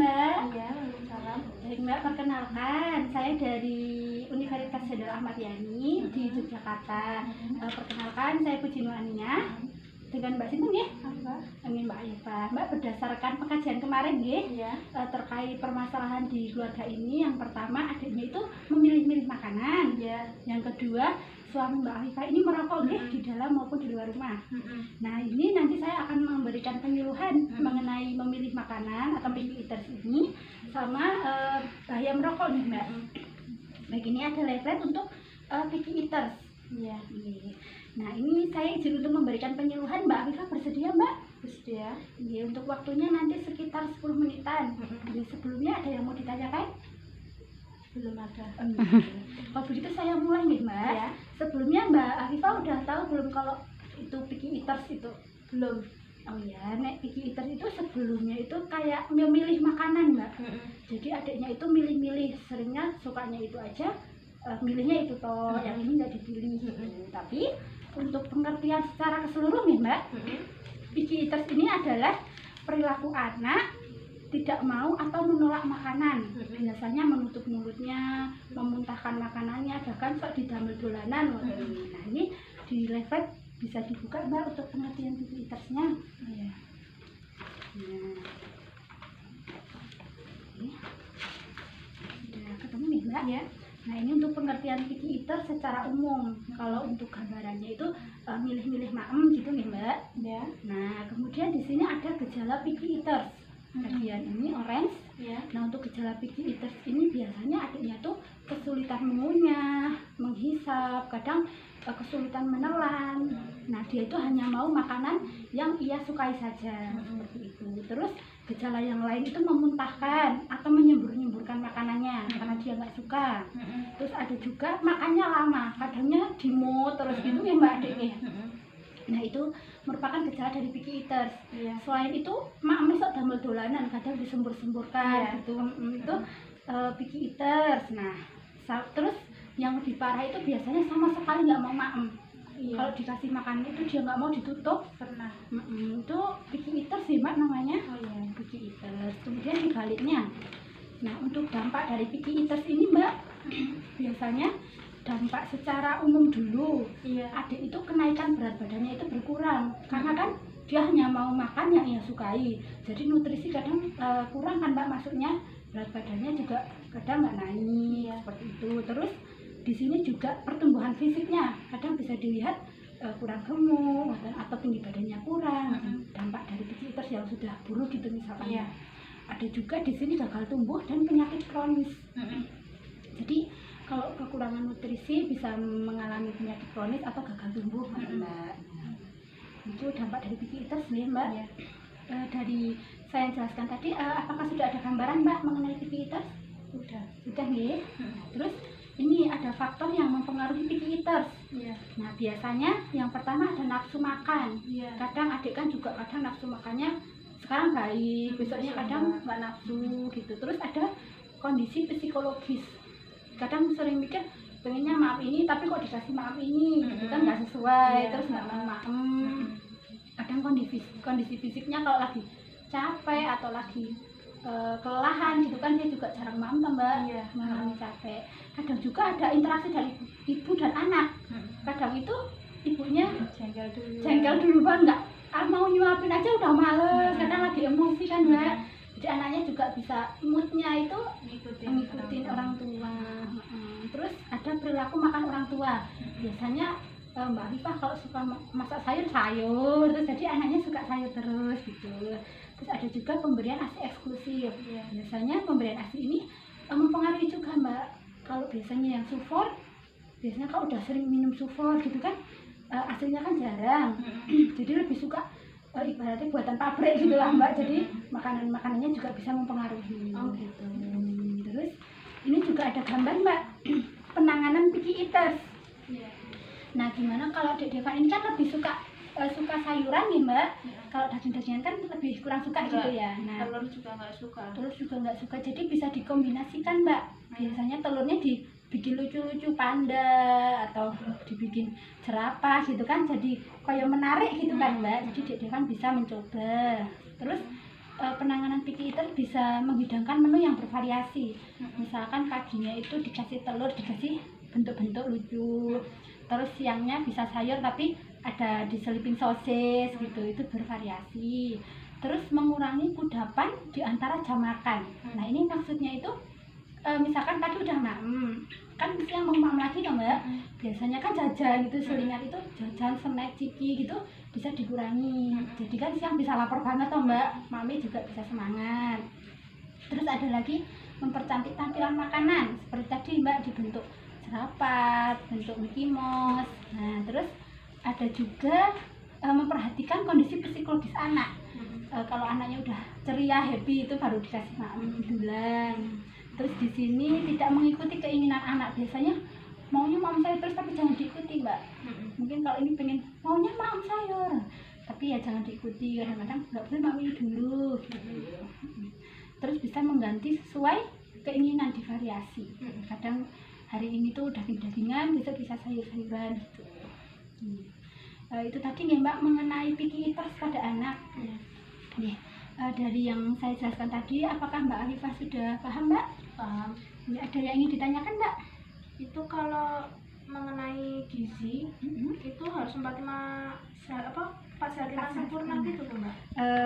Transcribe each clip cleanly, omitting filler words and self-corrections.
Mbak. Iya, waalaikumsalam. Baik Mbak, perkenalkan saya dari Universitas Jenderal Ahmad Yani di Yogyakarta. Perkenalkan saya Puji Nuania dengan Mbak Sinten nggih? Ini Mbak Eva. Mbak, berdasarkan pengkajian kemarin nggih, Iya. terkait permasalahan di keluarga ini, yang pertama adiknya itu memilih-milih makanan. Iya. Yang kedua, suami Mbak Eva ini merokok nggih di dalam maupun di luar rumah. Nah, ini nanti saya akan memberikan penyuluhan mengenai memilih makanan atau picky eaters ini sama bahaya merokok nih Mbak. Baik, ini ada leaflet untuk picky eaters. Iya. Nah, ini saya izin untuk memberikan penyuluhan. Mbak Eva bersedia Mbak? Bersedia. Iya, untuk waktunya nanti sekitar 10 menitan. Jadi sebelumnya ada yang mau ditanyakan? Belum ada. Kalau begitu saya mulai nih Mbak. Ya. Sebelumnya Mbak Afifah udah tahu belum kalau itu picky eaters itu? Belum. Oh ya, nek picky eaters itu sebelumnya itu kayak memilih makanan Mbak. Jadi adiknya itu milih-milih, seringnya sukanya itu aja, milihnya itu toh, yang ini nggak dipilih gitu. Tapi untuk pengertian secara keseluruhan nih Mbak, picky eaters ini adalah perilaku anak tidak mau atau menolak makanan. Biasanya menutup mulutnya, memuntahkan makanannya, bahkan sok didamel dolanan. Nah, ini di level bisa dibuka Mbak untuk pengertian picky eatersnya. Iya. Nah, ini sudah ketemu nih Mbak ya. Nah, ini untuk pengertian picky eater secara umum. Kalau untuk gambarannya itu milih-milih maem gitu nih Mbak. Ya. Nah, kemudian di sini ada gejala picky eaters. Bagian ini orange. Ya. Nah, untuk gejala picky eaters ini biasanya adiknya tuh kesulitan mengunyah, menghisap, kadang kesulitan menelan. Nah, dia itu hanya mau makanan yang ia sukai saja, seperti itu. Terus gejala yang lain itu memuntahkan atau menyembur-nyemburkan makanannya karena dia nggak suka. Terus ada juga makannya lama, kadangnya dimut terus gitu ya Mbak adiknya. Nah, itu merupakan gejala dari picky eaters. Iya. Selain itu, mak sok damel dolanan, kadang disembur-semburkan gitu. Itu picky eaters. Nah, terus yang lebih parah itu biasanya sama sekali nggak mau maem. Iya. Kalau dikasih makan itu dia nggak mau ditutup. Pernah. Itu picky eaters sih Mbak namanya. Oh iya. Picky eaters. Kemudian dibaliknya. Nah, untuk dampak dari picky eaters ini Mbak, biasanya dampak secara umum dulu. Iya. Adik itu kenaikan berat badannya itu berkurang karena kan dia hanya mau makan yang ia sukai. Jadi nutrisi kadang kurang kan Mbak, maksudnya berat badannya juga kadang nggak naik. Iya. Seperti itu. Terus di sini juga pertumbuhan fisiknya kadang bisa dilihat kurang gemuk atau tinggi badannya kurang. Dampak dari picky eaters yang sudah buruk gitu misalkan. Iya. Ada juga di sini gagal tumbuh dan penyakit kronis. Jadi kalau kekurangan nutrisi bisa mengalami penyakit kronis atau gagal tumbuh Mbak. Itu dampak dari picky eaters nih Mbak. Iya. Dari saya jelaskan tadi, apakah sudah ada gambaran Mbak mengenai picky eaters? Sudah nih. Terus ini ada faktor yang mempengaruhi picky eaters. Iya. Nah, biasanya yang pertama ada nafsu makan. Iya. Kadang adik kan juga kadang nafsu makannya sekarang baik, besoknya kadang nggak nafsu gitu. Terus ada kondisi psikologis. Kadang sering mikir pengennya maaf ini tapi kok dikasih maaf ini gitu kan nggak sesuai. Iya. Terus nggak mau maem. Kadang kondisi fisiknya kalau lagi capek atau lagi kelelahan gitu kan dia juga jarang maem Mbak. Iya. Mengalami capek. Kadang juga ada interaksi dari ibu dan anak. Kadang itu ibunya jengkel duluan, nggak mau nyuapin aja udah males. Kadang lagi emosi kan Mbak. Jadi anaknya juga bisa moodnya itu ngikutin orang tua. Terus ada perilaku makan orang tua. Biasanya Mbak Rifah kalau suka masak sayur, terus jadi anaknya suka sayur terus gitu. Terus ada juga pemberian ASI eksklusif. Biasanya pemberian ASI ini mempengaruhi juga Mbak. Kalau biasanya yang support, biasanya kalau udah sering minum support gitu kan, hasilnya kan jarang. Jadi lebih suka ibaratnya buatan pabrik gitu lah Mbak. Jadi makanannya juga bisa mempengaruhi gitu. Terus ini juga ada gambar Mbak penanganan picky eaters. Nah, gimana kalau Dek Deva ini kan lebih suka sayuran nih Mbak. Kalau daging-dagingan kan lebih kurang suka gitu ya. Nah, Telur juga nggak suka. telur juga nggak suka. Jadi bisa dikombinasikan Mbak. Biasanya telurnya dibikin lucu-lucu panda atau dibikin jerapah gitu kan. Jadi kayak menarik gitu kan Mbak. Jadi Dek Deva bisa mencoba. Terus penanganan picky eater bisa menghidangkan menu yang bervariasi. Misalkan paginya itu dikasih telur, dikasih bentuk-bentuk lucu. Terus siangnya bisa sayur tapi ada diselipin sosis gitu, itu bervariasi. Terus mengurangi kudapan di antara jam makan. Nah ini maksudnya itu misalkan tadi udah maem, kan siang mau maem lagi kan mbak, biasanya kan jajan itu selingan itu jajan snack ciki gitu bisa dikurangi, jadi kan siang bisa lapar banget toh mbak, mami juga bisa semangat. Terus ada lagi mempercantik tampilan makanan seperti tadi mbak, dibentuk serapat, bentuk Mickey Mouse. Nah terus ada juga memperhatikan kondisi psikologis anak. Kalau anaknya udah ceria, happy, itu baru dikasih maem bulan. Terus di sini tidak mengikuti keinginan anak, biasanya maunya maem sayur terus tapi jangan diikuti mbak. Mungkin kalau ini pengen maunya maem sayur tapi ya jangan diikuti, kadang-kadang nggak boleh maem ini dulu gitu. Terus bisa mengganti sesuai keinginan, divariasi. Kadang hari ini tuh daging-dagingan, besok bisa sayur-sayuran gitu. Itu tadi nih mbak mengenai picky eaters pada anak. Nih, dari yang saya jelaskan tadi, apakah Mbak Arifah sudah paham mbak? Paham. Ini ada yang ingin ditanyakan mbak? Itu kalau mengenai gizi itu harus 4 sehat 5 sempurna gitu tuh mbak.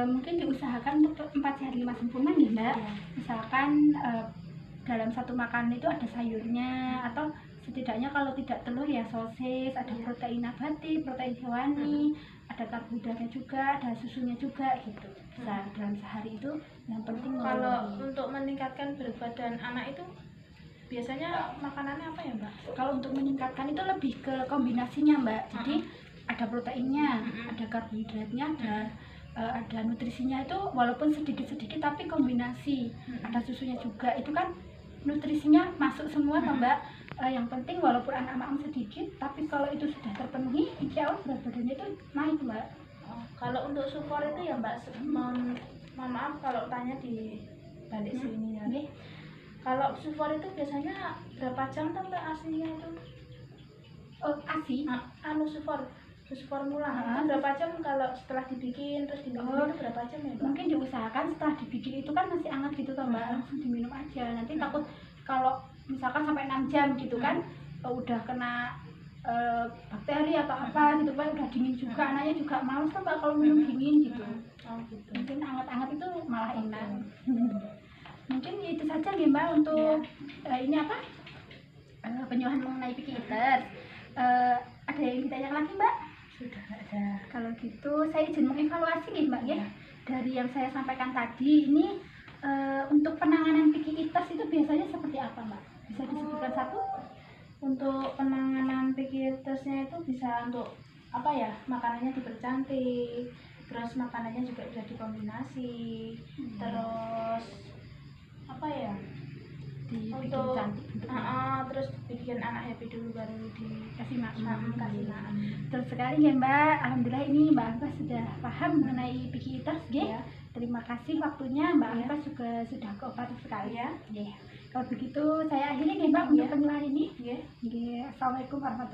Mungkin diusahakan untuk 4 sehat 5 sempurna nih mbak. Misalkan dalam satu makanan itu ada sayurnya, atau setidaknya kalau tidak telur ya sosis, ada protein nabati, protein hewani, ada karbohidratnya juga, ada susunya juga gitu. Nah dalam sehari itu yang penting Kalau untuk meningkatkan berat badan anak itu biasanya makanannya apa ya mbak? Kalau untuk meningkatkan itu lebih ke kombinasinya mbak. Jadi ada proteinnya, ada karbohidratnya, ada nutrisinya, itu walaupun sedikit-sedikit tapi kombinasi. Ada susunya juga, itu kan nutrisinya masuk semua mbak. Yang penting walaupun anak maem sedikit, tapi kalau itu sudah terpenuhi, insya Allah berat badannya itu naik mbak. Kalau untuk sufor itu ya mbak, mohon maaf kalau tanya di balik sini ya. Kalau sufor itu biasanya berapa jam tuh mbak aslinya itu? ASI? Sufor mula itu berapa jam kalau setelah dibikin terus diminum itu berapa jam ya mbak? Mungkin diusahakan setelah dibikin itu kan masih hangat gitu toh mbak, langsung diminum aja. Nanti takut kalau misalkan sampai 6 jam gitu kan, udah kena bakteri atau apa gitu kan, udah dingin juga, anaknya juga males kan mbak kalau minum dingin gitu. Gitu. Mungkin hangat-hangat itu malah enak. Mungkin itu saja nih mbak untuk ini apa, penyuluhan mengenai picky eaters. Ada yang ditanya lagi mbak? Sudah ada. Kalau gitu saya izin mengevaluasi nih mbak ya. Dari yang saya sampaikan tadi ini, untuk penanganan picky eaters itu biasanya seperti apa mbak? Bisa disebutkan satu? Untuk penanganan picky eatersnya itu bisa untuk apa ya, makanannya dipercantik, terus makanannya juga bisa dikombinasi, terus apa ya, Dibikin untuk cantik bentuknya. terus bikin anak happy dulu baru Kasih makan. kasih makan. Betul sekali ya mbak. Alhamdulillah ini mbak Arifah sudah paham mengenai picky eaters ya. Terima kasih waktunya, mbak Arifah juga sudah kooperatif sekali ya. Kalau begitu saya akhiri nih mbak untuk penyuluhan ini. Assalamualaikum warahmatullahi wabarakatuh.